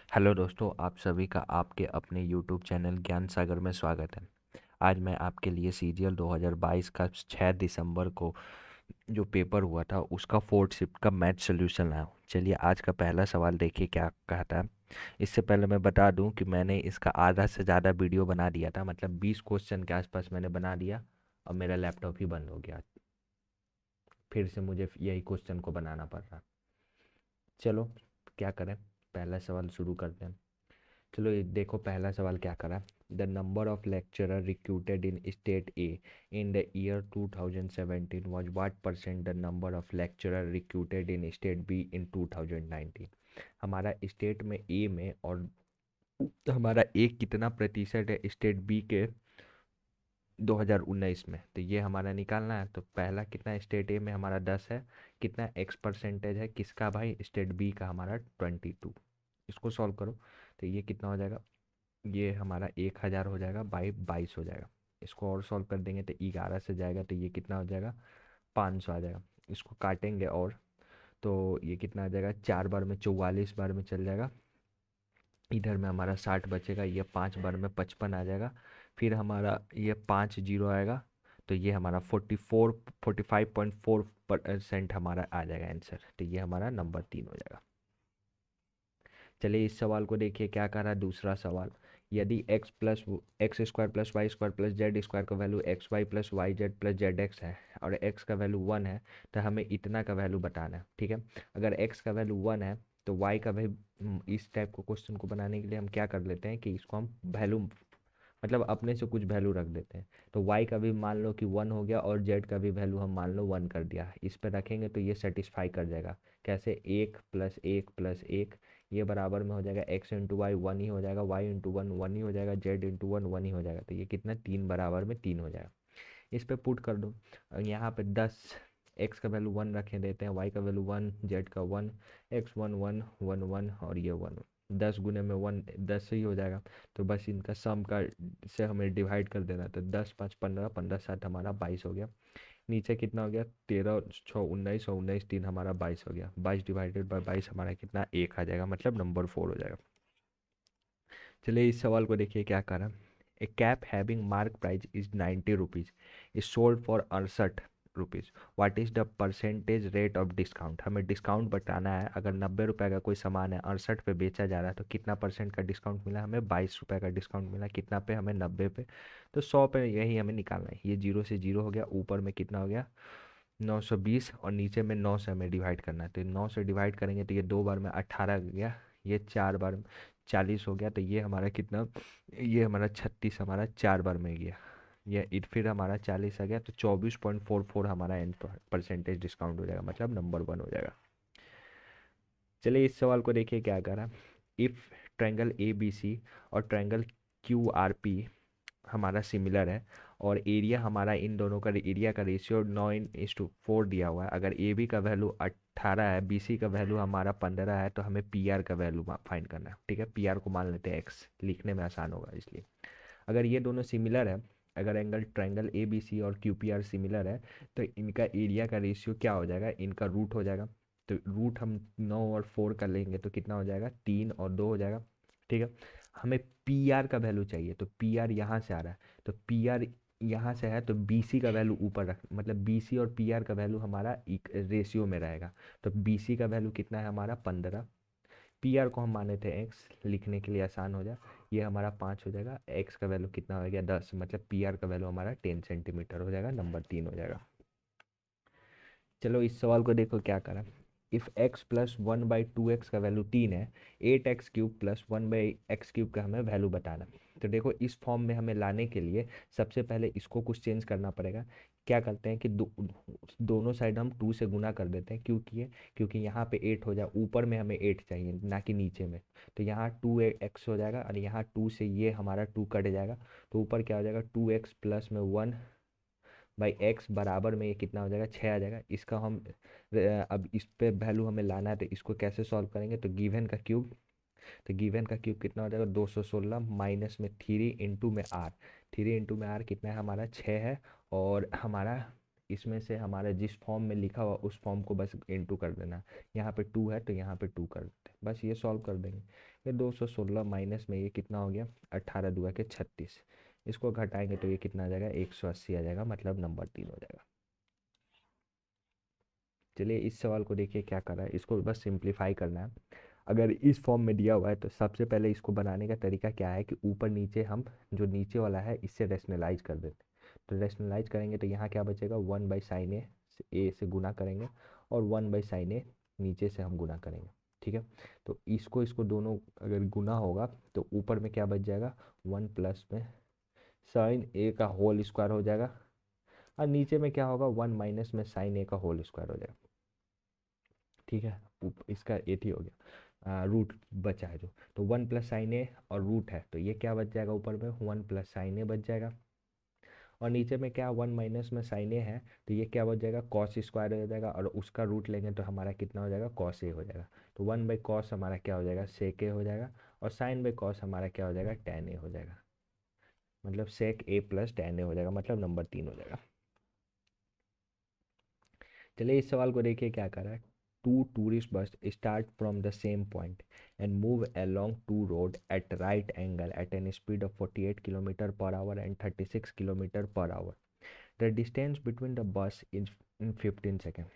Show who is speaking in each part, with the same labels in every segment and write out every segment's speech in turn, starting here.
Speaker 1: Hello दोस्तों, आप सभी का आपके अपने यूट्यूब चैनल ज्ञान सागर में स्वागत है। आज मैं आपके लिए सीजीएल 2022 का 6 दिसंबर को जो पेपर हुआ था उसका फोर्थ शिफ्ट का मैथ सॉल्यूशन लाया हूँ। चलिए आज का पहला सवाल देखिए क्या कहता है। इससे पहले मैं बता दूं कि मैंने इसका आधा से ज़्यादा वीडियो बना दिया था, मतलब 20 क्वेश्चन के आसपास मैंने बना दिया और मेरा लैपटॉप ही बंद हो गया। फिर से मुझे यही क्वेश्चन को बनाना पड़ रहा। चलो क्या करें, पहला सवाल शुरू करते हैं। चलो ये देखो पहला सवाल क्या करा। The number of lecturer recruited in state A in the year 2017 was what percent the number of lecturer recruited in state be in 2019। हमारा स्टेट में ए में और हमारा ए कितना प्रतिशत है स्टेट बी के 2019 में, तो ये हमारा निकालना है। तो पहला कितना स्टेट ए में हमारा 10 है, कितना एक्स परसेंटेज है किसका भाई, स्टेट बी का हमारा 22। इसको सॉल्व करो तो ये कितना हो जाएगा, ये हमारा 1000 हो जाएगा बाई 22 हो जाएगा। इसको और सॉल्व कर देंगे तो 11 से जाएगा तो ये कितना हो जाएगा 500 आ जाएगा। इसको काटेंगे और तो ये कितना आ जाएगा, 4 बार में 44 बार में चल जाएगा। इधर में हमारा 60 बचेगा, ये 5 बार में 55 आ जाएगा। फिर हमारा ये 5 जीरो आएगा तो ये हमारा 45.4% हमारा आ जाएगा आंसर। तो ये हमारा नंबर 3 हो जाएगा। चलिए इस सवाल को देखिए क्या कह रहा है दूसरा सवाल। यदि x square plus y square plus z square का value x y plus y z plus z x है और एक्स का वैल्यू 1 है, तो हमें इतना का वैल्यू बताना है। ठीक है, अगर एक्स का वैल्यू 1 है तो वाई का भी इस टाइप को क्वेश्चन को बनाने के लिए हम क्या कर लेते हैं कि इसको हम वैल्यू मतलब अपने से कुछ वैल्यू रख देते हैं। तो y का भी मान लो कि 1 हो गया और z का भी वैल्यू हम मान लो 1 कर दिया, इस पर रखेंगे तो ये सेटिस्फाई कर जाएगा। कैसे, 1 + 1 + 1 ये बराबर में हो जाएगा x इंटू वाई 1 ही हो जाएगा, y इंटू 1 1 ही हो जाएगा, z इंटू 1 1 ही हो जाएगा। तो ये कितना 3 बराबर में 3 हो जाएगा। इस पे पुट कर दो और यहाँ पे 10, x का वैल्यू 1 रखे देते हैं, y का वैल्यू 1, z का 1, x 1 1 1 1 और ये 1। 10 गुने में 1 10 ही हो जाएगा। तो बस इनका सम का से हमें डिवाइड कर देना है। तो 10 5 15 15 7 हमारा 22 हो गया। नीचे कितना हो गया, 13 6 19 और 19 3 हमारा 22 हो गया। 22 डिवाइडेड बाई 22 हमारा कितना 1 आ जाएगा, मतलब नंबर 4 हो जाएगा। चलिए इस सवाल को देखिए क्या कह रहा है। A cap having mark price is 90 rupees is sold for 68 rupees. What is the percentage rate of discount. हमें डिस्काउंट बताना है। अगर 90 रुपये का कोई सामान है 68 पे बेचा जा रहा है तो कितना परसेंट का डिस्काउंट मिला हमें, 22 रुपये का डिस्काउंट मिला। कितना पे हमें, 90 पे। तो 100 पे यही हमें निकालना है। ये जीरो से जीरो हो गया, ऊपर में कितना हो गया 920 और नीचे में 9 से हमें डिवाइड करना है। तो 9 से डिवाइड करेंगे तो ये 2 बार में 18 गया, ये 4 बार में 40 हो गया। तो ये हमारा कितना, ये हमारा 36 हमारा 4 बार में गया। ये फिर हमारा 40 आ गया तो 24.44 हमारा एंड परसेंटेज डिस्काउंट हो जाएगा, मतलब नंबर 1 हो जाएगा। चलिए इस सवाल को देखिए क्या कह रहा है। If triangle A B C और ट्रायंगल क्यू आर पी हमारा सिमिलर है और एरिया हमारा, इन दोनों का एरिया का रेशियो 9:4 दिया हुआ है। अगर ए बी का वैल्यू 18 है, बी सी का वैल्यू हमारा 15 है, तो हमें पी आर का वैल्यू फाइंड करना है। ठीक है, पी आर को मान लेते हैं एक्स, लिखने में आसान होगा इसलिए। अगर ये दोनों सिमिलर है, अगर angle triangle A B C और क्यू पी आर सिमिलर है तो इनका एरिया का रेशियो क्या हो जाएगा, इनका रूट हो जाएगा। तो रूट हम 9 और 4 का लेंगे तो कितना हो जाएगा, 3 और 2 हो जाएगा। ठीक है, हमें पी आर का वैल्यू चाहिए तो पी आर यहाँ से आ रहा है, तो पी आर यहाँ से है तो बी सी का वैल्यू ऊपर रख, मतलब बी सी और पी आर का वैल्यू हमारा रेशियो में रहेगा। तो बी सी का वैल्यू कितना है हमारा 15, पी आर को हम माने थे एक्स, लिखने के लिए आसान हो जाए। ये हमारा 5 हो जाएगा, एक्स का वैल्यू कितना हो गया 10, मतलब पी आर का वैल्यू हमारा 10 सेंटीमीटर हो जाएगा, नंबर 3 हो जाएगा। चलो इस सवाल को देखो क्या करा। इफ़ एक्स प्लस 1/2x का वैल्यू 3 है, 8x³ प्लस 1/x³ का हमें वैल्यू बताना। तो देखो इस फॉर्म में हमें लाने के लिए सबसे पहले इसको कुछ चेंज करना पड़ेगा। क्या करते हैं कि दोनों साइड हम 2 से गुना कर देते हैं, क्योंकि यहाँ पे 8 हो जाए, ऊपर में हमें 8 चाहिए ना कि नीचे में। तो यहाँ 2x हो जाएगा और यहाँ 2 से ये हमारा 2 कट जाएगा। तो ऊपर क्या हो जाएगा 2x प्लस में 1/x बराबर में ये कितना हो जाएगा 6 आ जाएगा। इसका हम अब इस पे वैल्यू हमें लाना है तो इसको कैसे सॉल्व करेंगे, तो गिवन का क्यूब, तो गिवन का क्यूब कितना हो जाएगा 216 माइनस में 3 इंटू में आर, 3 इंटू में आर कितना है हमारा 6 है। और हमारा इसमें से हमारा जिस फॉर्म में लिखा हुआ उस फॉर्म को बस इनटू कर देना। यहाँ पे 2 है तो यहाँ पे 2 कर देते हैं, बस ये सॉल्व कर देंगे। ये 216 माइनस में ये कितना हो गया, 18 दुआ के 36, इसको घटाएंगे तो ये कितना आ जाएगा, 180 आ जाएगा, मतलब नंबर 3 हो जाएगा। चलिए इस सवाल को देखिए क्या कर रहा है, इसको बस सिंप्लीफाई करना है। अगर इस फॉर्म में दिया हुआ है तो सबसे पहले इसको बनाने का तरीका क्या है कि ऊपर नीचे हम जो नीचे वाला है इससे रेशनलाइज कर देते हैं। तो रेशनलाइज करेंगे तो यहाँ क्या बचेगा, 1/sin ए से गुना करेंगे और 1/sin ए नीचे से हम गुना करेंगे, ठीक है। तो इसको इसको दोनों अगर गुना होगा तो ऊपर में क्या बच जाएगा, 1 प्लस में साइन ए का होल स्क्वायर हो जाएगा, और नीचे में क्या होगा, 1 माइनस में साइन ए का होल स्क्वायर हो जाएगा, ठीक है। इसका एथ ही हो गया, रूट बचा है जो, तो 1 प्लस साइन ए और रूट है तो ये क्या बच जाएगा, ऊपर में 1 प्लस साइन ए बच जाएगा, और नीचे में क्या 1 माइनस में साइन ए है तो ये क्या बच जाएगा, कॉस स्क्वायर हो जाएगा, और उसका रूट लेंगे तो हमारा कितना हो जाएगा, कॉस ए हो जाएगा। तो 1/cos हमारा क्या हो जाएगा, सेक ए हो जाएगा, और sin/cos हमारा क्या हो जाएगा, tan ए हो जाएगा, मतलब सेक ए प्लस tan ए हो जाएगा, मतलब नंबर 3 हो जाएगा। चलिए इस सवाल को देखिए क्या कर रहा है। Two tourist bus start from the same point and move along two road at right angle at an speed of 48 kilometre per hour and 36 kilometre per hour. The distance between the bus is in 15 second.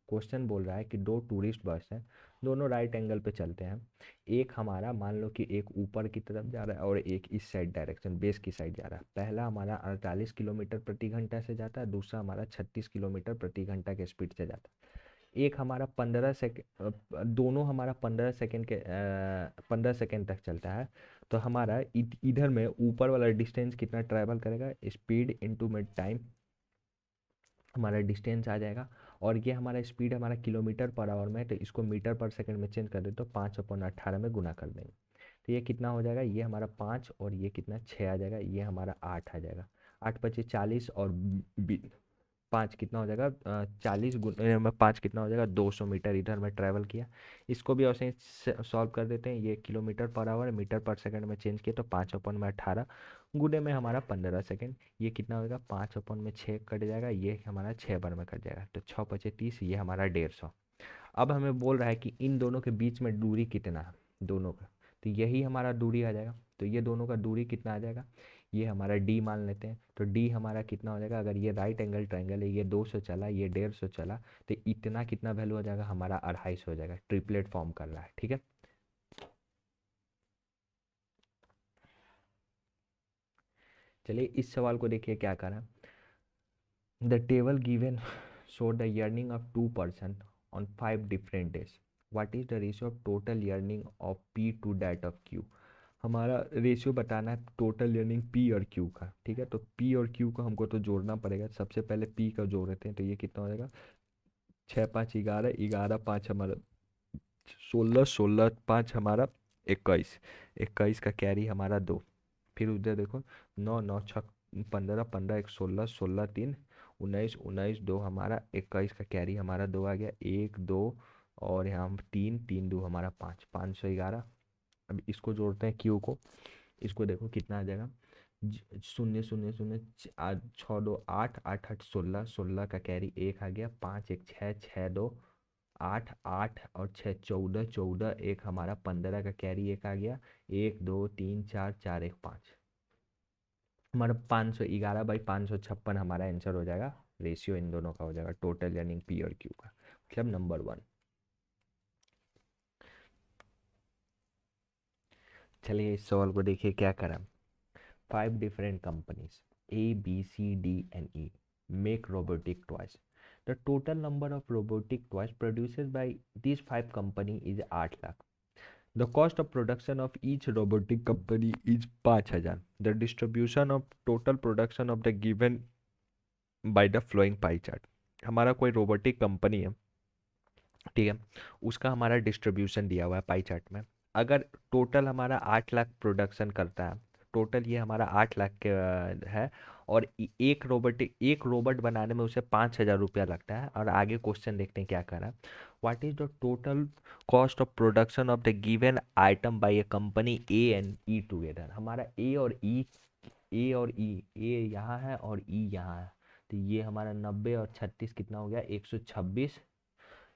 Speaker 1: Question बोल रहा है कि दो tourist bus हैं, दोनों right angle पे चलते हैं। एक हमारा मान लो कि एक ऊपर की तरफ जा रहा है और एक इस साइड डायरेक्शन बेस की साइड जा रहा है। पहला हमारा 48 किलोमीटर प्रति घंटा से जाता है, दूसरा हमारा 36 किलोमीटर प्रति घंटा के स्पीड से जाता है। एक हमारा 15 सेकेंड, दोनों हमारा 15 सेकेंड तक चलता है। तो हमारा इधर में ऊपर वाला डिस्टेंस कितना ट्रैवल करेगा, स्पीड इंटू में टाइम, हमारा डिस्टेंस आ जाएगा। और ये हमारा स्पीड हमारा किलोमीटर पर आवर में है तो इसको मीटर पर सेकंड में चेंज कर दे तो 5/18 में गुना कर देंगे। तो ये कितना हो जाएगा, ये हमारा 5 और ये कितना 6 आ जाएगा, ये हमारा 8 आ जाएगा। 8×5 = 40 और 5 कितना हो जाएगा, 40 गुना में 5 कितना हो जाएगा, 200 मीटर इधर में ट्रैवल किया। इसको भी ऐसे ही सॉल्व कर देते हैं। ये किलोमीटर पर आवर मीटर पर सेकंड में चेंज किया तो 5/18 गुने में हमारा 15 सेकंड, ये कितना होगा, 5/6 कट जाएगा, ये हमारा 6 बार में कट जाएगा, तो 6×5 = 30, ये हमारा 150। अब हमें बोल रहा है कि इन दोनों के बीच में दूरी कितना है, दोनों का, तो यही हमारा दूरी आ जाएगा। तो ये दोनों का दूरी कितना आ जाएगा, ये हमारा डी मान लेते हैं। तो डी हमारा कितना हो जाएगा, अगर ये राइट एंगल ट्रायंगल है, ये 200 चला, ये 150 चला, तो इतना कितना वैल्यू हो जाएगा, हमारा 250 हो जाएगा। ट्रिपलेट फॉर्म कर रहा है, ठीक है। चलिए इस सवाल को देखिए क्या करा। The table given show the earning of 2 person on 5 different days. What is the ratio of total earning of P to that of Q. हमारा रेशियो बताना है टोटल अर्निंग पी और क्यू का, ठीक है। तो पी और क्यू को हमको तो जोड़ना पड़ेगा। सबसे पहले पी का जोड़ देते हैं, तो ये कितना हो जाएगा, 6×5 = 11, 11×5 हमारा 16, 16×5 हमारा 21, 21 का कैरी हमारा 2। फिर उधर देखो 9, 9×6 = 15, 15×1 = 16, 16×3 = 19, 19×2 हमारा 21 का कैरी हमारा 2 आ गया, 1 2 और यहाँ 3, 3×2 हमारा 5, 511। अब इसको जोड़ते हैं क्यू को, इसको देखो कितना आ जाएगा, 0 0 0 6 2 8, 8 8 16, 16 का कैरी 1 आ गया, 5 1 6, 6 2 8, 8 और 6 14, 14 1 हमारा 15 का कैरी 1 आ गया, 1 2 3 4, 4 1 5, हमारा 511/556 हमारा आंसर हो जाएगा। रेशियो इन दोनों का हो जाएगा टोटल यानी पी और क्यू का, मतलब नंबर 1। चलिए इस सवाल को देखिए क्या करा। 5 different companies A, B, C, D and E make robotic toys. The total number of robotic toys produced by these 5 companies is 8 lakh. The cost of production of each robotic company is 5000. The distribution of total production of the given by the flowing pie chart. हमारा कोई robotic company है, ठीक है, उसका हमारा distribution दिया हुआ है पाई चार्ट में। अगर टोटल हमारा 8 लाख प्रोडक्शन करता है, टोटल ये हमारा 8 लाख के है, और एक रोबोट बनाने में उसे 5000 रुपया लगता है। और आगे क्वेश्चन देखते हैं क्या कर रहा है। What is the total cost of production of the given item by A company A and E together. हमारा ए और ई, ए यहाँ है और ई यहाँ है, तो ये हमारा 90 और 36 कितना हो गया 126।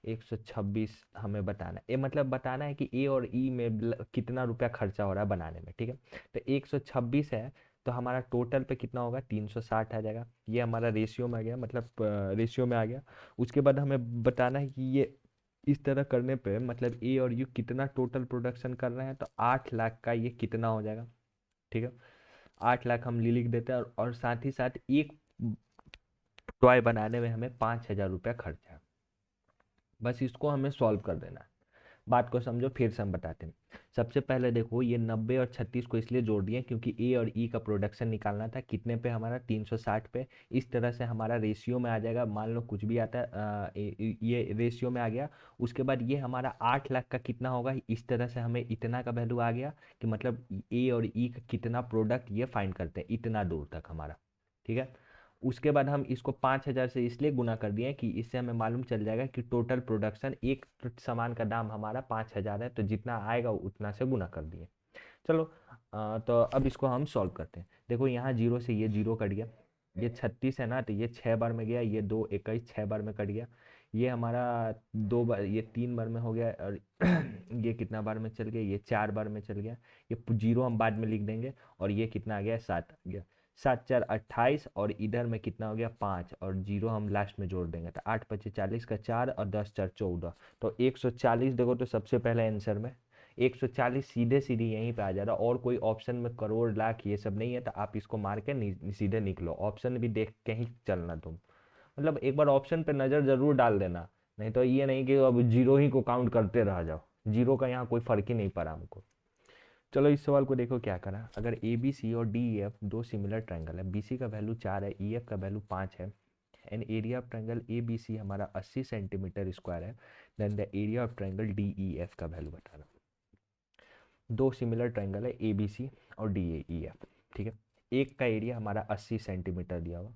Speaker 1: 126 हमें बताना है, ये मतलब बताना है कि ए और ई में कितना रुपया खर्चा हो रहा है बनाने में, ठीक है। तो 126 है तो हमारा टोटल पे कितना होगा 360 आ जाएगा, ये हमारा रेशियो में आ गया, मतलब रेशियो में आ गया। उसके बाद हमें बताना है कि ये इस तरह करने पे मतलब ए और यू कितना टोटल प्रोडक्शन कर रहे हैं, तो 8 लाख का ये कितना हो जाएगा, ठीक है। 8 लाख हम लिख देते हैं, और साथ ही साथ एक टॉय बनाने में हमें 5,000 रुपया खर्चा है। बस इसको हमें सॉल्व कर देना है। बात को समझो, फिर से हम बताते हैं। सबसे पहले देखो ये 90 और 36 को इसलिए जोड़ दिए क्योंकि ए और ई का प्रोडक्शन निकालना था, कितने पे हमारा 360 पे। इस तरह से हमारा रेशियो में आ जाएगा, मान लो कुछ भी आता है ये रेशियो में आ गया। उसके बाद ये हमारा 8 लाख का कितना होगा, इस तरह से हमें इतना का वैल्यू आ गया कि मतलब ए और ई का कितना प्रोडक्ट ये फाइंड करते हैं इतना दूर तक हमारा, ठीक है। उसके बाद हम इसको 5,000 से इसलिए गुना कर दिए कि इससे हमें मालूम चल जाएगा कि टोटल प्रोडक्शन एक सामान का दाम हमारा 5,000 है, तो जितना आएगा उतना से गुना कर दिए। चलो तो अब इसको हम सॉल्व करते हैं। देखो यहाँ जीरो से ये जीरो कट गया, ये 36 है ना, तो ये 6 बार में गया, ये 2 21 6 बार में कट गया। ये हमारा 2 बार, ये 3 बार में हो गया, और ये कितना बार में चल गया, ये 4 बार में चल गया। ये जीरो हम बाद में लिख देंगे, और ये कितना आ गया 7 आ गया। 7 4 28, और इधर में कितना हो गया 5, और जीरो हम लास्ट में जोड़ देंगे, तो 8 5 40 का 4, और 10 4 14, तो 140। देखो तो सबसे पहले आंसर में 140 सीधे सीधे यहीं पे आ जा रहा, और कोई ऑप्शन में करोड़ लाख ये सब नहीं है, तो आप इसको मार के सीधे निकलो, ऑप्शन भी देख के ही चलना तुम। मतलब एक बार ऑप्शन पे नज़र जरूर डाल देना, नहीं तो ये नहीं कि अब जीरो ही को काउंट करते रह जाओ, जीरो का यहाँ कोई फर्क ही नहीं पड़ा हमको। चलो इस सवाल को देखो क्या करा। अगर ए बी सी और डी ई एफ दो सिमिलर ट्रायंगल है, बी सी का वैल्यू 4 है, ई एफ का वैल्यू 5 है, and area of triangle A B C हमारा 80 सेंटीमीटर स्क्वायर है, then the area of triangle D E F का वैल्यू बताना। दो सिमिलर ट्रायंगल है ए बी सी और डी ए ई एफ, ठीक है। एक का एरिया हमारा 80 सेंटीमीटर दिया हुआ,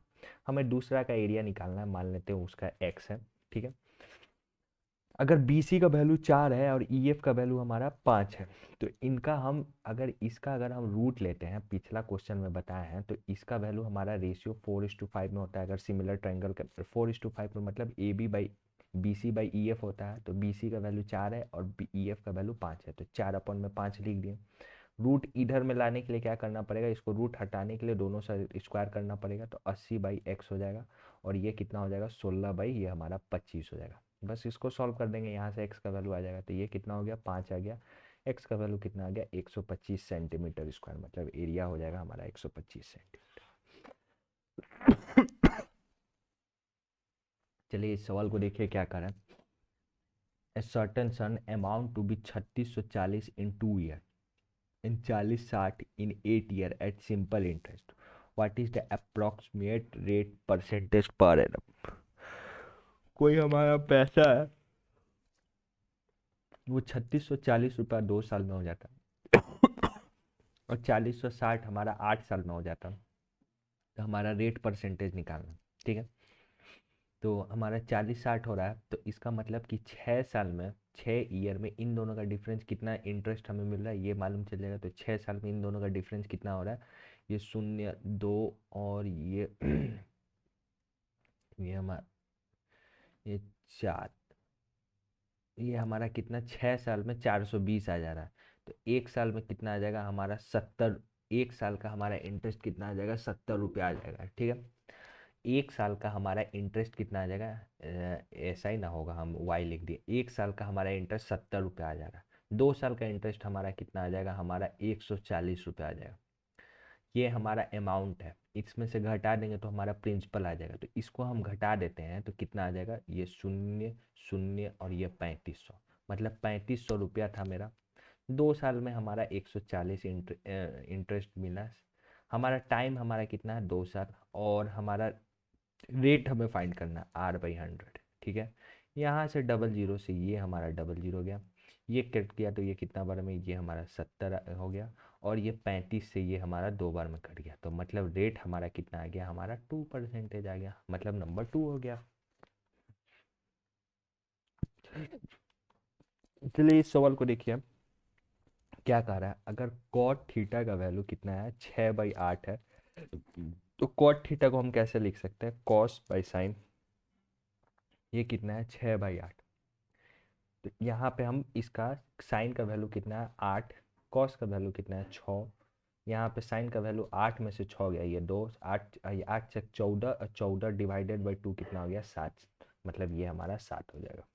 Speaker 1: हमें दूसरा का एरिया निकालना है, मान लेते हैं उसका एक्स है, ठीक है। अगर बी सी का वैल्यू 4 है और ई एफ का वैल्यू हमारा 5 है, तो इनका हम अगर हम रूट लेते हैं, पिछला क्वेश्चन में बताया है, तो इसका वैल्यू हमारा रेशियो 4:5 में होता है। अगर सिमिलर ट्रायंगल का 4:5 में मतलब A B by B C by E F होता है, तो बी सी का वैल्यू 4 है और ई एफ का वैल्यू 5 है, तो 4/5 लिख दिए। रूट इधर में लाने के लिए क्या करना पड़ेगा, इसको रूट हटाने के लिए दोनों साइड स्क्वायर करना पड़ेगा, तो 80/x हो जाएगा, और ये कितना हो जाएगा 16 ये हमारा 25 हो जाएगा। बस इसको सॉल्व कर देंगे, यहाँ से x का वैल्यू आ जाएगा, तो ये कितना हो गया 5 आ गया, x का वैल्यू कितना आ गया 125 सेंटीमीटर स्क्वायर, मतलब एरिया हो जाएगा हमारा 125 सेंटीमीटर। चलिए इस सवाल को देखिए क्या करें। A certain sum amount to be 3640 in 2 year, in 40-60 in 8 year at simple interest, what is the approximate rate percentage per annum। कोई हमारा पैसा है, वो 3640 रुपया 2 साल में हो जाता और 4060 हमारा 8 साल में हो जाता, तो हमारा रेट परसेंटेज निकालना, ठीक है। तो हमारा 40-60 हो रहा है, तो इसका मतलब कि 6 साल में 6 ईयर में इन दोनों का डिफरेंस कितना इंटरेस्ट हमें मिल रहा है ये मालूम चल जाएगा। तो 6 साल में इन दोनों का डिफरेंस कितना हो रहा है, ये 0 2 और ये ये हमारा ये 4, ये हमारा कितना 6 साल में 420 आ जा रहा है। तो 1 साल में कितना आ जाएगा हमारा 70, 1 साल का हमारा इंटरेस्ट कितना आ जाएगा 70 रुपया आ जाएगा, ठीक है। 1 साल का हमारा इंटरेस्ट कितना आ जाएगा, ऐसा ही ना होगा, हम वाई लिख दिए, 1 साल का हमारा इंटरेस्ट 70 रुपया आ जाएगा। 2 साल का इंटरेस्ट हमारा कितना आ जाएगा, हमारा 140 रुपया आ जाएगा। ये हमारा अमाउंट है, इसमें से घटा देंगे तो हमारा प्रिंसिपल आ जाएगा, तो इसको हम घटा देते हैं तो कितना आ जाएगा, ये 0 0 और ये 3500, मतलब 3500 रुपया था मेरा। 2 साल में हमारा 140 इंटरेस्ट मिला। हमारा टाइम हमारा कितना है 2 साल, और हमारा रेट हमें फाइंड करना है R/100, ठीक है। यहाँ से डबल जीरो से ये हमारा डबल जीरो गया, ये कट गया, तो ये कितना बार में, ये हमारा 70 हो गया, और ये 35 से ये हमारा 2 बार में कट गया, तो मतलब रेट हमारा कितना आ गया, हमारा 2% आ गया, मतलब नंबर 2 हो गया। चलिए इस सवाल को देखिए क्या कह रहा है। अगर कॉट थीटा का वैल्यू कितना है 6/8 है, तो कॉट थीटा को हम कैसे लिख सकते हैं, कॉस बाई साइन, ये कितना है 6/8। तो यहाँ पे हम इसका साइन का वैल्यू कितना है 8, कॉस का वैल्यू कितना है 6, यहाँ पे साइन का वैल्यू 8 में से 6 गया, ये 2, 8, 8 से 14, 14 डिवाइडेड बाई 2 कितना हो गया 7, मतलब ये हमारा 7 हो जाएगा।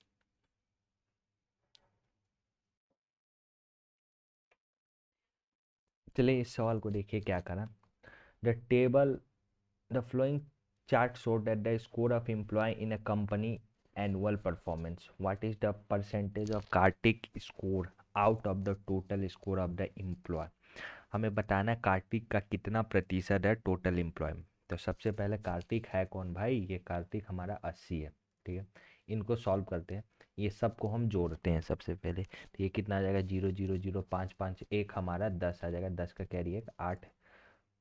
Speaker 1: चलिए इस सवाल को देखिए क्या करा। The table the flowing chart showed that the score of employee in a company annual performance. What is the percentage of Kartik score out of the total score of the employee? हमें बताना है कार्तिक का कितना प्रतिशत है total employ में। तो सबसे पहले कार्तिक है कौन भाई, ये कार्तिक हमारा 80 है, ठीक है। इनको सॉल्व करते हैं, ये सबको हम जोड़ते हैं सबसे पहले। तो ये कितना आ जाएगा 0 0 0 5 5 1 हमारा 10 आ जाएगा, 10 का कैरी है 8,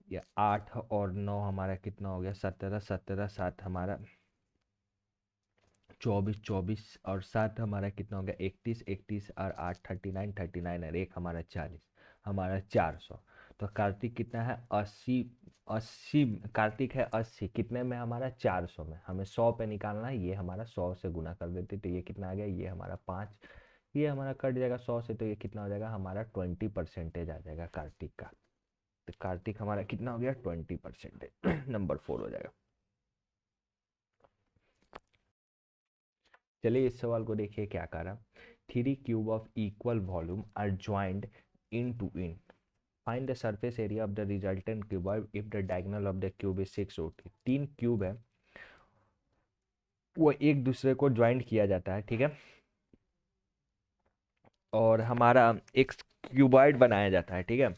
Speaker 1: या 8 और 9 हमारा कितना हो गया 17, 17 7 हमारा 24, 24 और 7 हमारा कितना हो गया 31, 31 और 8 39, 39 और 1 हमारा 40, हमारा 400। तो कार्तिक कितना है 80, 80 कार्तिक है 80 कितने में हमारा 400 में, हमें 100 पे निकालना है, ये हमारा 100 से गुना कर देते तो ये कितना आ गया, ये हमारा 5, ये हमारा कट जाएगा 100 से, तो ये कितना हो जाएगा हमारा 20% आ जाएगा कार्तिक का। तो कार्तिक हमारा कितना हो गया 20%, नंबर 4 हो जाएगा। चलिए इस सवाल को देखिए क्या करा। 3 cube of equal volume are joined in two in, find the surface area of the resultant cuboid if the diagonal of the cube is 6/√3। 3 cube है, वो एक दूसरे को ज्वाइंट किया जाता है, ठीक है, और हमारा एक क्यूबॉइड बनाया जाता है, ठीक है।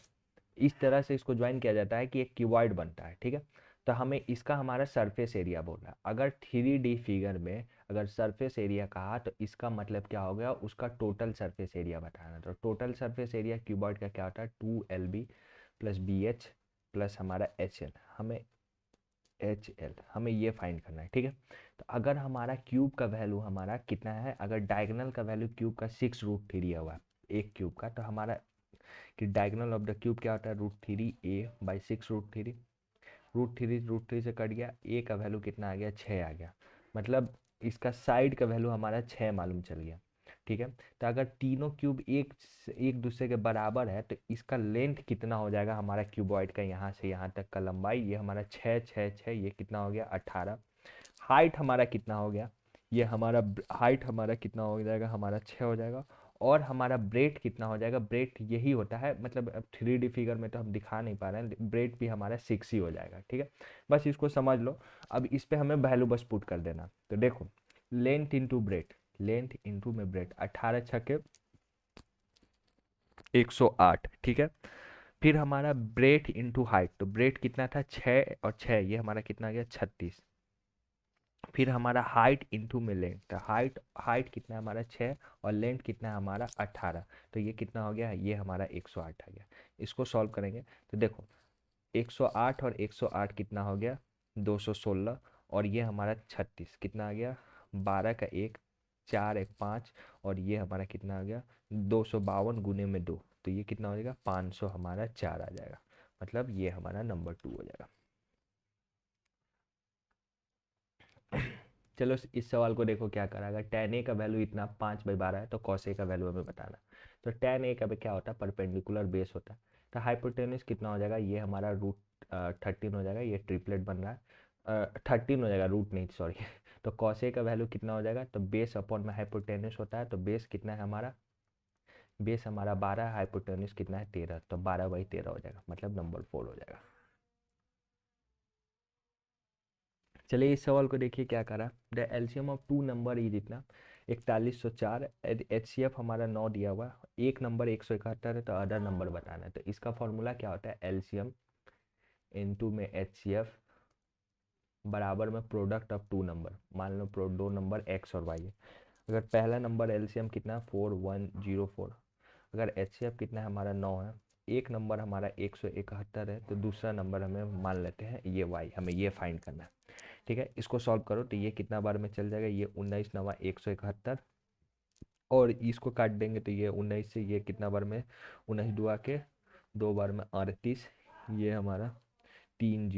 Speaker 1: इस तरह से इसको ज्वाइन किया जाता है कि एक क्यूबॉइड बनता है, ठीक है। तो हमें इसका हमारा सरफेस एरिया बोलना है। अगर 3D फिगर में अगर सरफेस एरिया कहा तो इसका मतलब क्या हो गया, उसका टोटल सरफेस एरिया बताना। तो टोटल सरफेस एरिया क्यूबॉइड का क्या होता है 2LB प्लस BH प्लस हमारा HL, हमें HL हमें ये फाइंड करना है, ठीक है। तो अगर हमारा क्यूब का वैल्यू हमारा कितना है, अगर डायगोनल का वैल्यू क्यूब का 6/3 दिया हुआ है एक क्यूब का, तो हमारा कि डायगोनल ऑफ द क्यूब क्या होता है √3a/6√3, √3 से कट गया, a का वैल्यू कितना आ गया 6 आ गया, मतलब इसका साइड का वैल्यू हमारा 6 मालूम चल गया, ठीक है। तो अगर तीनों क्यूब एक दूसरे के बराबर है तो इसका लेंथ कितना हो जाएगा हमारा क्यूबॉइड का, यहाँ से यहाँ तक का लंबाई, ये हमारा 6 6 6, ये कितना हो गया 18। हाइट हमारा कितना हो गया, ये हमारा हाइट हमारा कितना हो जाएगा हमारा 6 हो जाएगा, और हमारा ब्रेड कितना हो जाएगा, ब्रेड यही होता है, मतलब अब 3D फिगर में तो हम दिखा नहीं पा रहे हैं, ब्रेड भी हमारा 6 ही हो जाएगा, ठीक है। बस इसको समझ लो। अब इस पे हमें वैल्यू बस पुट कर देना। तो देखो length into breadth, length into में ब्रेड 18 छके 108, ठीक है। फिर हमारा ब्रेड इंटू हाइट, तो ब्रेड कितना था 6 और 6, ये हमारा कितना आ गया 36। फिर हमारा हाइट इंटू में लेंथ, तो हाइट हाइट कितना है हमारा 6 और लेंथ कितना है हमारा 18, तो ये कितना हो गया, ये हमारा 108 आ गया। इसको सॉल्व करेंगे तो देखो 108 और 108 कितना हो गया 216, और ये हमारा 36 कितना आ गया 12 का 1, 4 1 5, और ये हमारा कितना आ गया 252 गुने में 2, तो ये कितना हो जाएगा 500 हमारा 4 आ जाएगा, मतलब ये हमारा नंबर 2 हो जाएगा। चलो इस सवाल को देखो क्या करा, अगर tan a का वैल्यू इतना 5/12 है तो cos a का वैल्यू हमें बताना। तो tan a का भी क्या होता है परपेंडिकुलर बेस होता है। तो हाइपोटेन्यूज कितना हो जाएगा, ये हमारा √13 हो जाएगा, ये ट्रिपलेट बन रहा है 13 हो जाएगा, रूट नहीं सॉरी। तो cos a का वैल्यू कितना हो जाएगा, तो बेस अपॉन में हाइपोटेन्यूज होता है, तो बेस कितना है हमारा, बेस हमारा 12 है, हाइपोटेन्यूज कितना है 13, तो 12/13 हो जाएगा, मतलब नंबर 4 हो जाएगा। चलिए इस सवाल को देखिए क्या करा। The LCM of two number is इतना 4104, HCF हमारा 9 दिया हुआ, एक नंबर 171 है, तो अदर नंबर बताना है। तो इसका फॉर्मूला क्या होता है एलसीएम इनटू में HCF बराबर में प्रोडक्ट ऑफ टू नंबर, मान लो दो नंबर x और y है। अगर पहला नंबर एलसीएम कितना है 4104, अगर HCF कितना है हमारा 9 है, एक नंबर हमारा 171 है, तो दूसरा नंबर हमें मान लेते हैं ये y, हमें ये फाइंड करना है, ठीक है। इसको सॉल्व करो तो ये कितना बार में चल जाएगा, ये 19 नवा 171, और इसको काट देंगे तो ये 19 से ये कितना बार में 19 दुआ के 2 बार में 38, ये हमारा 30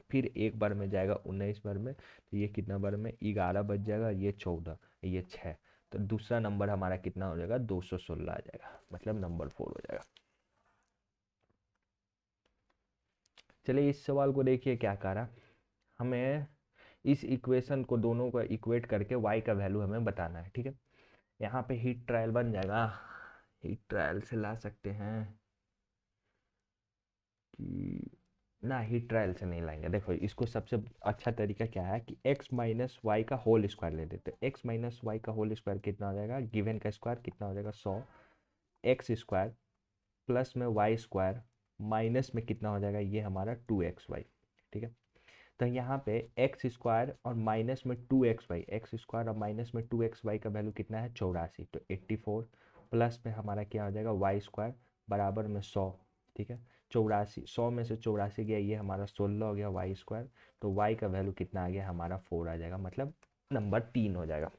Speaker 1: फिर एक बार में जाएगा 19 बार में, तो ये कितना बार में 11 बच जाएगा, ये 14, ये 6, तो दूसरा नंबर हमारा कितना हो जाएगा 216 आ जाएगा, मतलब नंबर 4 हो जाएगा। चलिए इस सवाल को देखिए क्या कह रहा, हमें इस इक्वेशन को दोनों को इक्वेट करके y का वैल्यू हमें बताना है, ठीक है। यहाँ पे हीट ट्रायल बन जाएगा, हीट ट्रायल से ला सकते हैं कि ना, हीट ट्रायल से नहीं लाएंगे। देखो इसको सबसे अच्छा तरीका क्या है कि x माइनस वाई का होल स्क्वायर ले लेते हैं। x माइनस वाई का होल स्क्वायर कितना हो जाएगा, गिवन का स्क्वायर कितना हो जाएगा 100, एक्स स्क्वायर प्लस में वाई स्क्वायर माइनस में कितना हो जाएगा, ये हमारा 2xy, ठीक है। तो यहाँ पे एक्स स्क्वायर और माइनस में 2xy, एक्स स्क्वायर और माइनस में 2xy का वैल्यू कितना है 84, तो 84 प्लस में हमारा क्या हो जाएगा वाई स्क्वायर बराबर में 100, ठीक है। 84, 100 में से 84 गया, ये हमारा 16 हो गया वाई स्क्वायर, तो वाई का वैल्यू कितना आ गया हमारा 4 आ जाएगा, मतलब नंबर 3 हो जाएगा।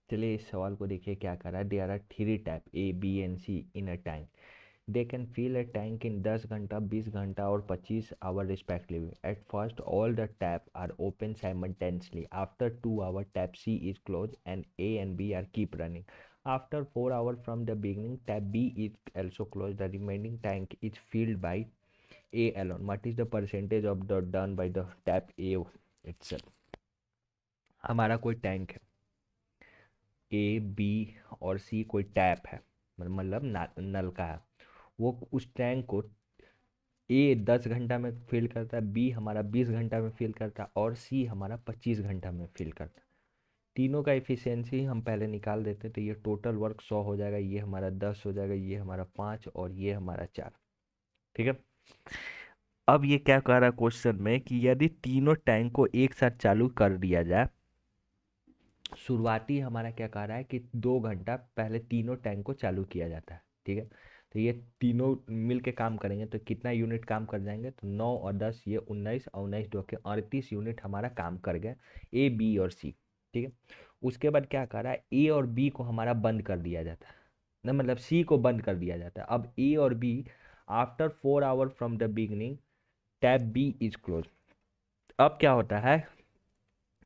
Speaker 1: चलिए इस सवाल को देखिए क्या कर रहा है, there are 3 tap A B and C in a tank, they can fill a tank in 10 घंटा 20 घंटा और 25 our respectively. At first all the tap are open simultaneously. After 2 hour tap C is closed and A and B are keep running. After 4 hours from the beginning tap B is also closed. The remaining tank is filled by A alone. What is the percentage of the done by the tap A itself? हमारा कोई tank है, A B और सी कोई tap है, मतलब नल का है, वो उस टैंक को ए 10 घंटा में फिल करता है, बी हमारा 20 घंटा में फिल करता है और सी हमारा 25 घंटा में फिल करता है। तीनों का एफिशिएंसी हम पहले निकाल देते, तो ये टोटल वर्क 100 हो जाएगा, ये हमारा 10 हो जाएगा, ये हमारा 5 और ये हमारा 4, ठीक है। अब ये क्या कह रहा है क्वेश्चन में कि यदि तीनों टैंक को एक साथ चालू कर दिया जाए, शुरुआती हमारा क्या कह रहा है कि 2 घंटा पहले तीनों टैंक को चालू किया जाता है, ठीक है। तो ये तीनों मिल के काम करेंगे तो कितना यूनिट काम कर जाएंगे, तो 9 और 10 ये 19 और 19 दो के 38 यूनिट हमारा काम कर गए, ए बी और सी, ठीक है। उसके बाद क्या कर रहा है, ए और बी को हमारा बंद कर दिया जाता है ना, मतलब सी को बंद कर दिया जाता है। अब ए और B after 4 hour from the beginning tap B is close. अब क्या होता है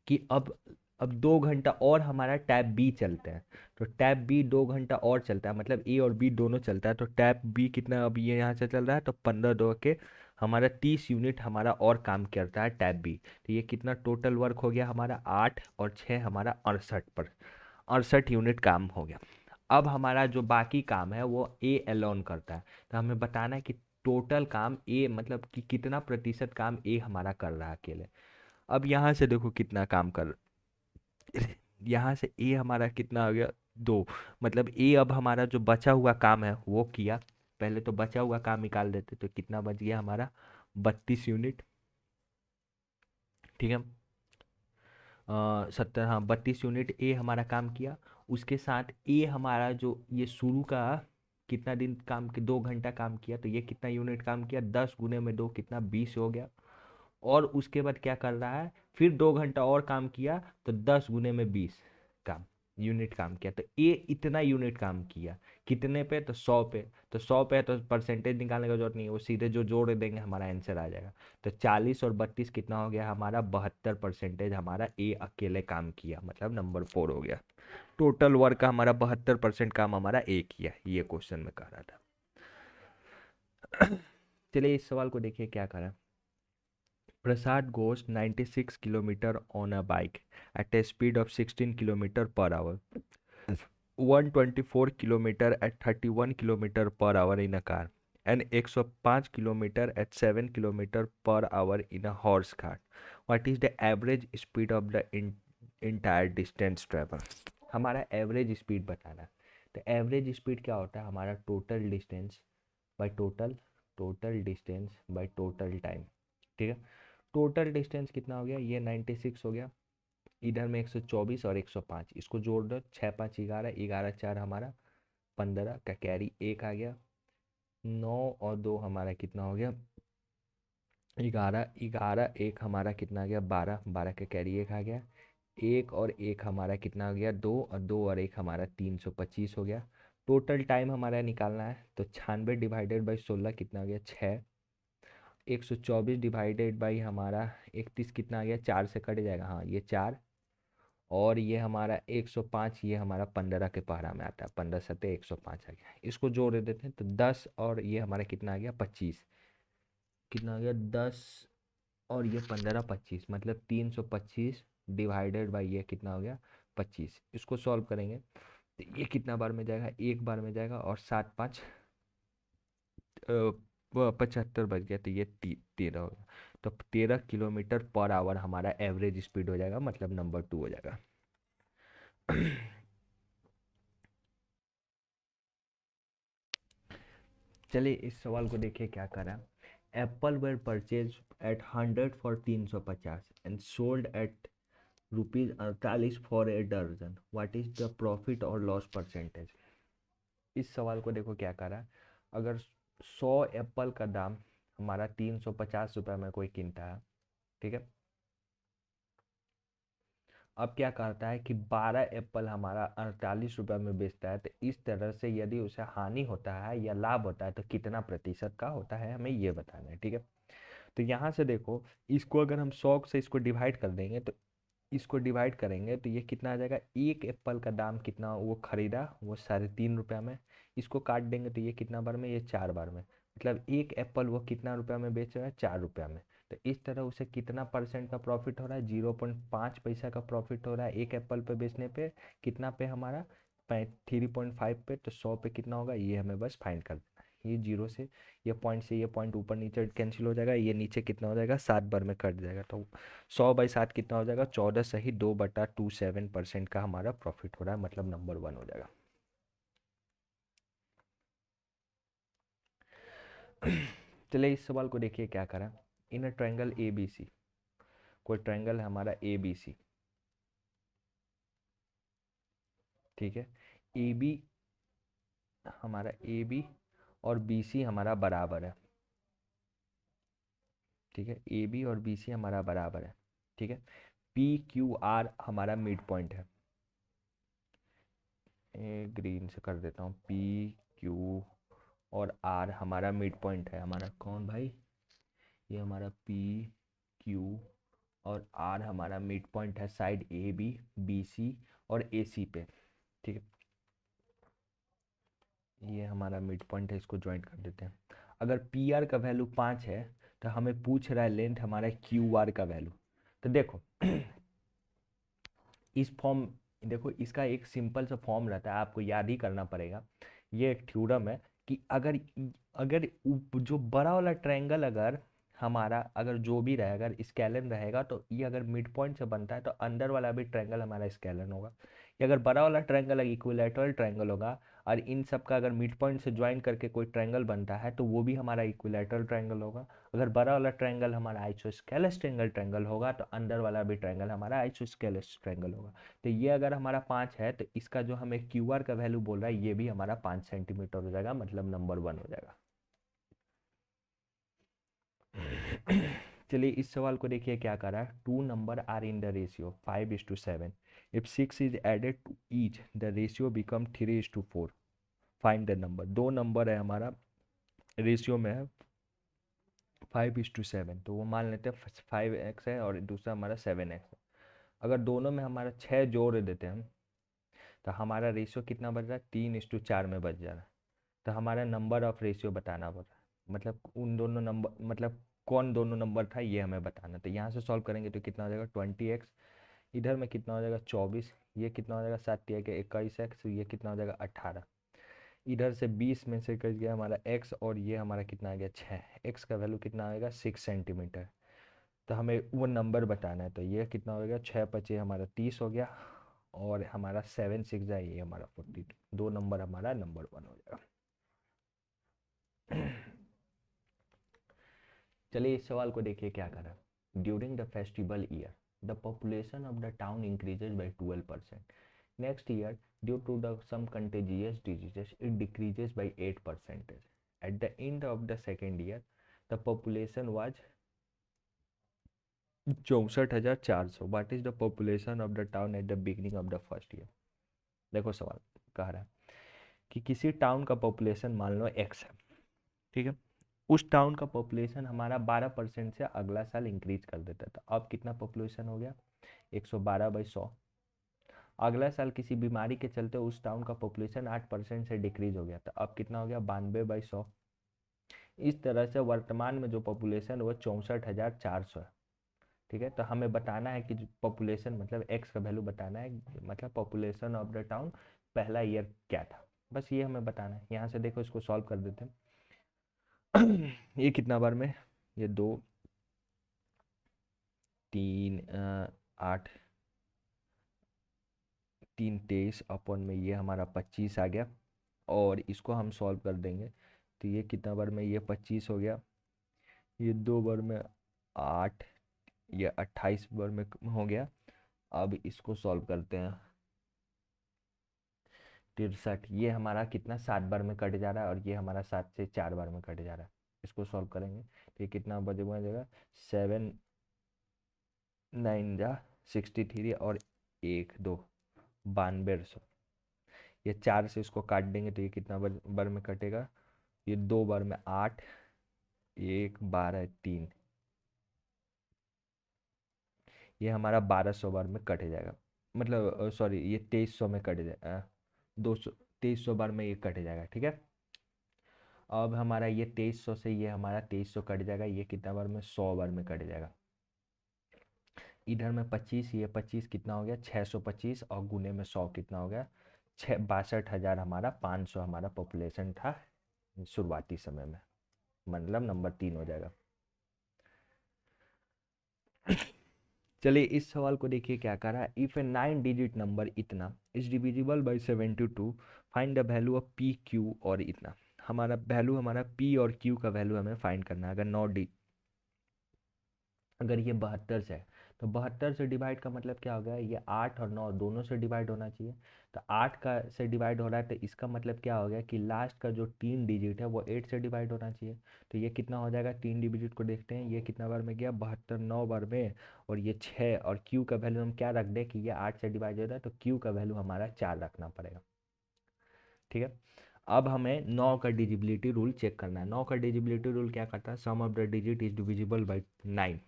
Speaker 1: कि अब 2 घंटा और हमारा टैब बी चलते हैं, तो टैब बी 2 घंटा और चलता है, मतलब ए और बी दोनों चलता है, तो टैब बी कितना अभी ये यहाँ से चल रहा है, तो 15 दो के हमारा 30 यूनिट हमारा और काम करता है टैब बी। तो ये कितना टोटल वर्क हो गया हमारा 8 और 6 हमारा 68 पर 68 यूनिट काम हो गया। अब हमारा जो बाकी काम है वो ए एलोन करता है, तो हमें बताना है कि टोटल काम ए मतलब कि कितना प्रतिशत काम ए हमारा कर रहा है अकेले। अब यहाँ से देखो कितना काम कर, यहाँ से ए हमारा कितना आ गया 2, मतलब ए अब हमारा जो बचा हुआ काम है वो किया, पहले तो बचा हुआ काम निकाल देते, तो कितना बच गया हमारा 32 यूनिट, ठीक है। 70, हाँ 32 यूनिट ए हमारा काम किया। उसके साथ ए हमारा जो ये शुरू का कितना दिन काम 2 घंटा काम किया, तो ये कितना यूनिट काम किया, 10 गुने में 2 कितना 20 हो गया। और उसके बाद क्या कर रहा है, फिर 2 घंटा और काम किया, तो 10 गुने में 20 काम यूनिट काम किया, तो ये इतना यूनिट काम किया कितने पे, तो 100 पे। तो 100 पे तो परसेंटेज निकालने का जरूरत नहीं है, वो सीधे जो जोड़ देंगे हमारा आंसर आ जाएगा। तो 40 और 32 कितना हो गया हमारा 72% हमारा ए अकेले काम किया, मतलब नंबर 4 हो गया। टोटल वर्क का हमारा 72% काम हमारा ए किया, ये क्वेश्चन में कह रहा था। चलिए इस सवाल को देखिए क्या करा, Prasad goes 96 kilometer on a bike at a speed of 16 kilometer per hour. 124 kilometer at 31 kilometer per hour in a car. And 105 kilometer at 7 kilometer per hour in a horse cart. What is the average speed of the entire distance travel? हमारा average speed बताना है। तो average speed क्या होता है हमारा, total distance by total distance by total time, ठीक है। टोटल डिस्टेंस कितना हो गया, ये 96 हो गया, इधर में 124 और 105, इसको जोड़ दो, 6 5 11, 11 4 हमारा 15 का कैरी 1 आ गया, 9 और 2 हमारा कितना हो गया 11, 11 1 हमारा कितना आ गया 12, 12 का कैरी 1 आ गया, 1 और 1 हमारा कितना हो गया 2, और 2 और 1 हमारा 325 हो गया। टोटल टाइम हमारा निकालना है, तो 96 डिवाइडेड बाई 16 कितना आ गया 6, 124 डिवाइडेड बाई हमारा 31 कितना आ गया, 4 से कट जाएगा, हाँ ये 4, और ये हमारा 105, ये हमारा 15 के पहरा में आता है, 15 सत्ते 105 आ गया। इसको जोड़ देते हैं तो 10 और ये हमारा कितना आ गया 25, कितना आ गया 10 और ये 15 25, मतलब 325 डिवाइडेड बाई ये कितना हो गया 25। इसको सॉल्व करेंगे तो ये कितना बार में जाएगा, एक बार में जाएगा, और 7 5 75 बज गया, तो ये 13 हो गया। तो 13 किलोमीटर पर आवर हमारा एवरेज स्पीड हो जाएगा, मतलब नंबर 2 हो जाएगा। चलिए इस सवाल को देखिए क्या करा। Apple were purchase at 100 for 350 and sold at ₹48 for a dozen, what is the profit और लॉस परसेंटेज। इस सवाल को देखो क्या करा। अगर 100 एप्पल का दाम हमारा 350 रुपये में कोई किनता है, ठीक है, अब क्या करता है कि 12 एप्पल हमारा 48 रुपये में बेचता है, तो इस तरह से यदि उसे हानि होता है या लाभ होता है तो कितना प्रतिशत का होता है, हमें ये बताना है, ठीक है। तो यहाँ से देखो, इसको अगर हम 100 से इसको डिवाइड कर देंगे, तो इसको डिवाइड करेंगे तो ये कितना आ जाएगा, एक एप्पल का दाम कितना वो खरीदा, वो 3.5 रुपये में, इसको काट देंगे तो ये कितना बार में, ये 4 बार में, मतलब एक एप्पल वो कितना रुपया में बेच रहा है, 4 रुपया में। तो इस तरह उसे कितना परसेंट का प्रॉफिट हो रहा है, 0.5 पैसा का प्रॉफिट हो रहा है एक एप्पल पे बेचने पे, कितना पे हमारा 3.5 पे, तो 100 पे कितना होगा, ये हमें बस फाइंड कर देना है। ये जीरो से ये पॉइंट ऊपर नीचे कैंसिल हो जाएगा, ये नीचे कितना हो जाएगा 7 बार में कट जाएगा, तो 100/7 कितना हो जाएगा, 14 सही 2/27% का हमारा प्रॉफिट हो रहा है, मतलब नंबर 1 हो जाएगा। चलिए इस सवाल को देखिए क्या करा। इन अ ट्रायंगल ए बी सी, कोई ट्रायंगल है हमारा ए बी सी, ठीक है, ए बी हमारा ए बी और बी सी हमारा बराबर है, ठीक है, ए बी और बी सी हमारा बराबर है, ठीक है। पी क्यू आर हमारा मिड पॉइंट है, ग्रीन से कर देता हूँ, पी क्यू और आर हमारा मिड पॉइंट है, हमारा कौन भाई, ये हमारा पी क्यू और आर हमारा मिड पॉइंट है side A B B C और ए सी पे, ठीक है, ये हमारा मिड पॉइंट है, इसको ज्वाइन कर देते हैं। अगर पी आर का वैल्यू 5 है तो हमें पूछ रहा है लेंथ हमारा क्यू आर का वैल्यू। तो देखो इस फॉर्म, देखो इसका एक सिंपल सा फॉर्म रहता है, आपको याद ही करना पड़ेगा। ये एक थ्योरम है कि अगर अगर जो बड़ा वाला ट्रायंगल अगर हमारा अगर जो भी रहेगा अगर स्केलन रहेगा, तो ये अगर मिड पॉइंट से बनता है तो अंदर वाला भी ट्रायंगल हमारा स्केलन होगा। ये अगर बड़ा वाला ट्रायंगल इक्विलैटरल ट्रायंगल होगा, और इन सब का अगर मिड पॉइंट से ज्वाइन करके कोई ट्रायंगल बनता है तो वो भी हमारा इक्विलैटरल ट्रायंगल होगा। अगर बड़ा वाला ट्रायंगल हमारा आइसोस्केलेस ट्रायंगल होगा तो अंदर वाला भी ट्रायंगल हमारा आइसोस्केलेस ट्रायंगल होगा। तो ये अगर हमारा 5 है तो इसका जो हमें क्यू आर का वैल्यू बोल रहा है ये भी हमारा 5 सेंटीमीटर हो जाएगा, मतलब नंबर 1 हो जाएगा। चलिए इस सवाल को देखिए क्या कर रहा है। Two number are in the ratio 5:7, if 6 is added to each the ratio become 3:4, find the number. दो नंबर है हमारा रेशियो में है 5:7, तो वो मान लेते हैं 5x है और दूसरा हमारा 7x है। अगर दोनों में हमारा 6 जोड़ देते हैं हम, तो हमारा रेशियो कितना बच रहा है, 3:4 में बच जा रहा है। तो हमारा नंबर ऑफ रेशियो बताना पड़ रहा है, मतलब उन दोनों नंबर, मतलब कौन दोनों नंबर था ये हमें बताना। तो यहाँ से सॉल्व करेंगे तो कितना हो जाएगा 20x, इधर में कितना हो जाएगा 24, ये कितना हो जाएगा 7×21x, ये कितना हो जाएगा 18, इधर से 20 में से कट गया हमारा x, और ये हमारा कितना आ गया 6, x का वैल्यू कितना आएगा 6 सेंटीमीटर। तो हमें वो नंबर बताना है, तो ये कितना हो गया 6×5 हमारा 30 हो गया, और हमारा 7×6 है ये हमारा 42, दो नंबर हमारा नंबर 1 हो जाएगा। चलिए इस सवाल को देखिए क्या करा। During the festival year the population of the town increases by 12%, next year due to the some contagious diseases it decreases by 8%, at the end of the second year the population was 64,400, what is the population of the town at the beginning of the first year. देखो सवाल कह रहा है कि किसी town का population मान लो x है, ठीक है, उस टाउन का पॉपुलेशन हमारा 12% से अगला साल इंक्रीज कर देता है, तो अब कितना पॉपुलेशन हो गया 112/100। अगला साल किसी बीमारी के चलते उस टाउन का पॉपुलेशन 8% से डिक्रीज हो गया, तो अब कितना हो गया 92/100। इस तरह से वर्तमान में जो पॉपुलेशन वो 64,400 है, ठीक है। तो हमें बताना है कि पॉपुलेशन मतलब एक्स का वैल्यू बताना है, मतलब पॉपुलेशन ऑफ द टाउन पहला ईयर क्या था, बस ये हमें बताना है। यहाँ से देखो इसको सॉल्व कर देते हैं। ये कितना बार में, ये 2 3 8 3 23 अपॉन में ये हमारा 25 आ गया, और इसको हम सॉल्व कर देंगे तो ये कितना बार में, ये 25 हो गया, ये 2 बार में 8, ये 28 बार में हो गया। अब इसको सॉल्व करते हैं, 63, ये हमारा कितना 7 बार में कट जा रहा है, और ये हमारा 7 से 4 बार में कट जा रहा है। इसको सॉल्व करेंगे तो ये कितना बचेगा 7 9 जा 63, और 1 2 9200। ये 4 से इसको काट देंगे तो ये कितना बार में कटेगा, ये 2 बार में 8, 1 12 3, ये हमारा 1200 बार में कट जाएगा, मतलब सॉरी ये 2300 में कट जाएगा, 200 2300 बार में ये कट जाएगा, ठीक है। अब हमारा ये 2300 से ये हमारा 2300 कट जाएगा, ये कितना बार में 100 बार में कट जाएगा। इधर में 25, ये 25 कितना हो गया 625, और गुने में 100 कितना हो गया 62,000, हमारा 500 हमारा पॉपुलेशन था शुरुआती समय में, मतलब नंबर 3 हो जाएगा। चलिए इस सवाल को देखिए क्या कह रहा है, इफ ए 9 डिजिट नंबर इतना is divisible by 72, find the value of P Q और इतना। हमारा वैल्यू, हमारा पी और क्यू का वैल्यू हमें फाइंड करना है। अगर ये 72 से है तो 72 से डिवाइड का मतलब क्या हो गया, ये 8 और 9 दोनों से डिवाइड होना चाहिए। तो 8 का से डिवाइड हो रहा है तो इसका मतलब क्या हो गया कि लास्ट का जो 3 डिजिट है वो 8 से डिवाइड होना चाहिए। तो ये कितना हो जाएगा, 3 डिजिट को देखते हैं, ये कितना बार में गया 72 9 बार में, और ये 6, और क्यू का वैल्यू हम क्या रख दें कि ये 8 से डिवाइड हो रहा है, तो क्यू का वैल्यू हमारा 4 रखना पड़ेगा, ठीक है। अब हमें 9 का डिजिबिलिटी रूल चेक करना है। 9 का डिजिबिलिटी रूल क्या करता है, sum of the digit is divisible by 9।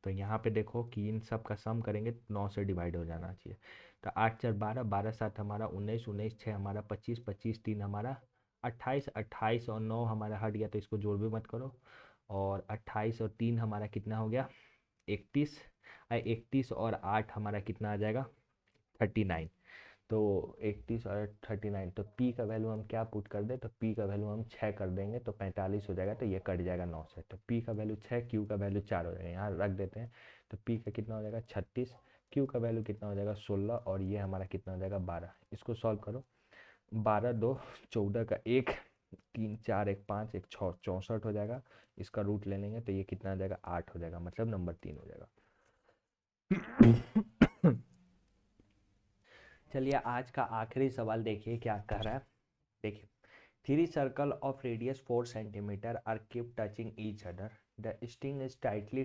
Speaker 1: तो यहाँ पे देखो कि इन सब का सम करेंगे तो 9 से डिवाइड हो जाना चाहिए। तो 8 4 12, 12 7 हमारा 19, 19 6 हमारा 25, 25 3 हमारा 28, 28 और 9 हमारा हट गया तो इसको जोड़ भी मत करो, और 28 और 3 हमारा कितना हो गया 31, 31 और 8 हमारा कितना आ जाएगा 39। तो 31 और 39, तो पी का वैल्यू हम क्या पुट कर दें, तो पी का वैल्यू हम 6 कर देंगे तो 45 हो जाएगा, तो ये कट जाएगा 9 से। तो पी का वैल्यू 6, क्यू का वैल्यू 4 हो जाएगा, यहाँ रख देते हैं। तो पी का कितना हो जाएगा 36, क्यू का वैल्यू कितना हो जाएगा 16, और ये हमारा कितना हो जाएगा 12। इसको सॉल्व करो, 12 2 14 का 1 3 4 1 5 1 6 64 हो जाएगा। इसका रूट ले लेंगे तो ये कितना आ जाएगा 8 हो जाएगा, मतलब नंबर 3 हो जाएगा। चलिए आज का आखिरी सवाल देखिए क्या कह रहा है। देखिए, three circle of radius 4 centimetre are keep touching each other, the string is tightly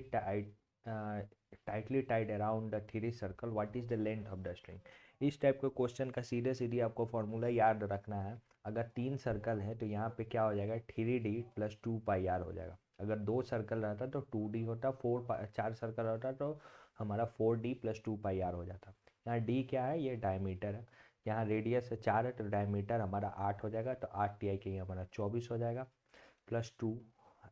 Speaker 1: tied around the three circle, what is the length of the string. इस टाइप के क्वेश्चन का सीधे सीधे आपको फॉर्मूला याद रखना है। अगर 3 सर्कल है तो यहाँ पे क्या हो जाएगा 3d + 2πr हो जाएगा। अगर 2 सर्कल रहता तो 2d होता, 4 सर्कल रहता तो हमारा 4d + 2πr हो जाता। यहाँ d क्या है, ये डायमीटर है, यहाँ रेडियस 4 है तो डायमीटर हमारा 8 हो जाएगा, तो 8 टी आई के हमारा 24 हो जाएगा, +2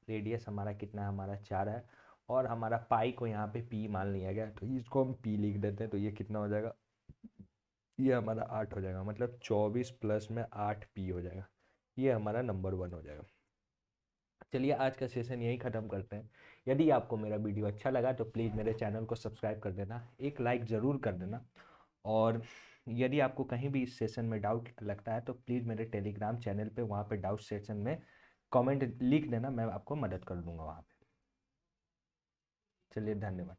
Speaker 1: रेडियस हमारा कितना हमारा 4 है, और हमारा पाई को यहाँ पे पी मान लिया गया तो इसको हम पी लिख देते हैं, तो ये कितना हो जाएगा, ये हमारा 8 हो जाएगा, मतलब 24 प्लस में 8 पी हो जाएगा, ये हमारा नंबर 1 हो जाएगा। चलिए आज का सेशन यही ख़त्म करते हैं। यदि आपको मेरा वीडियो अच्छा लगा तो प्लीज़ मेरे चैनल को सब्सक्राइब कर देना, एक लाइक ज़रूर कर देना, और यदि आपको कहीं भी इस सेशन में डाउट लगता है तो प्लीज़ मेरे टेलीग्राम चैनल पे वहाँ पे डाउट सेशन में कमेंट लिख देना, मैं आपको मदद कर दूंगा वहाँ पे। चलिए धन्यवाद।